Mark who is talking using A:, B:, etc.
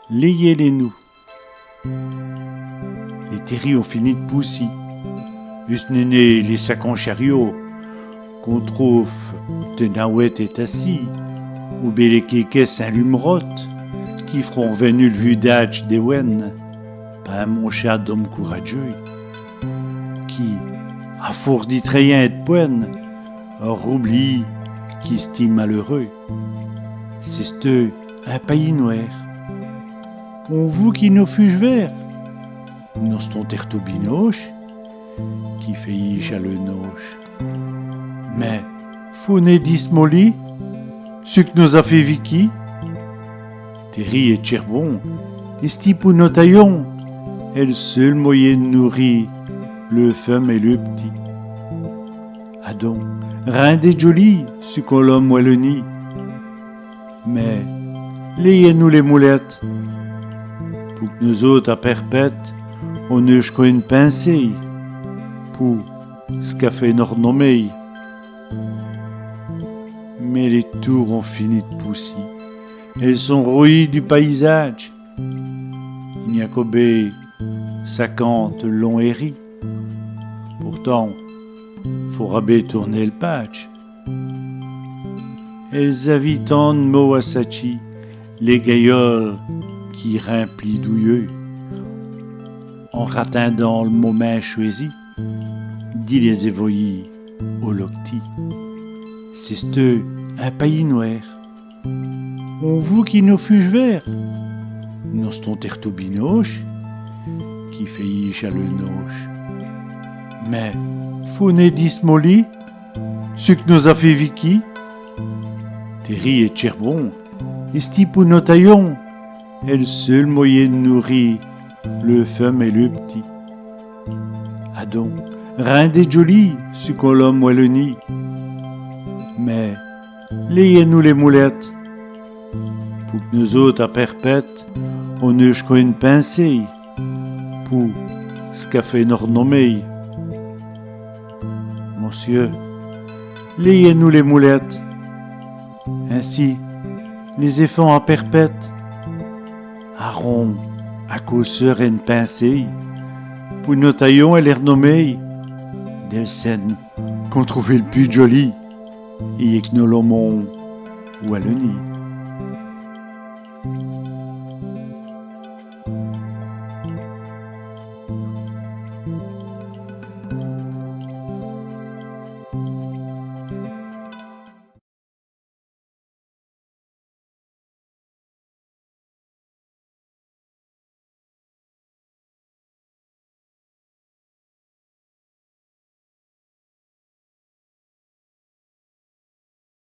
A: Layez-les-nous. Les terris ont fini de pousser. Usnené les sacs en chariot, qu'on trouve de Nawet est assis, ou Bélekeke Saint-Lumrot, qui feront venu le vudage des Wen, pas mon chat d'homme courageux, qui, à force d'y trayer et de poenne, oublie qui stime malheureux. C'est un pays noir. On vous qui nous fuge vert, nous stons terto binoche, qui fait yiche à le noche. Mais, faut né dismoli, ce que nous a fait Vicky, Terry et Cherbon, esti pour nos taillons, est le seul moyen de nourrir le femme et le petit. Adon, rien des jolis, ce qu'on l'homme ou le nid. Mais, layez-nous les moulettes, pour que nous autres à perpète, on ne jusqu'à une pincée, pour ce qu'a fait notre nommé. Mais les tours ont fini de pousser. Elles sont rouillées du paysage. Il n'y a qu'au 50 longs et ris. Pourtant, faut rabais tourner le patch. Elles avaient tant de mots à Sachi, les gailloles qui remplissent douilleux. En ratindant le moment choisi, dit les évoyis au locti. C'est un pays noir. On vous qui nous fuge vert, nous stons terto binoche, qui fait yiche à le noche. Mais, faut né dismoli, ce que nous a fait Vicky, Terry et Cherbon, esti pour nos taillons, est le seul moyen de nourrir le femme et le petit. Adon, rien des jolis, ce qu'on l'homme ou le nid. Mais, layez-nous les moulettes, pour que nous autres à perpète, on ne jusqu'à une pincée, pour ce qu'a fait notre nommé. Monsieur, layez-nous les moulettes. Ainsi, les effants à perpète, à rond, à causeur et une pincée, pour nos taillons et les renommés, des scènes qu'on trouvait le plus joli, et que nous l'hommons ou à le nid.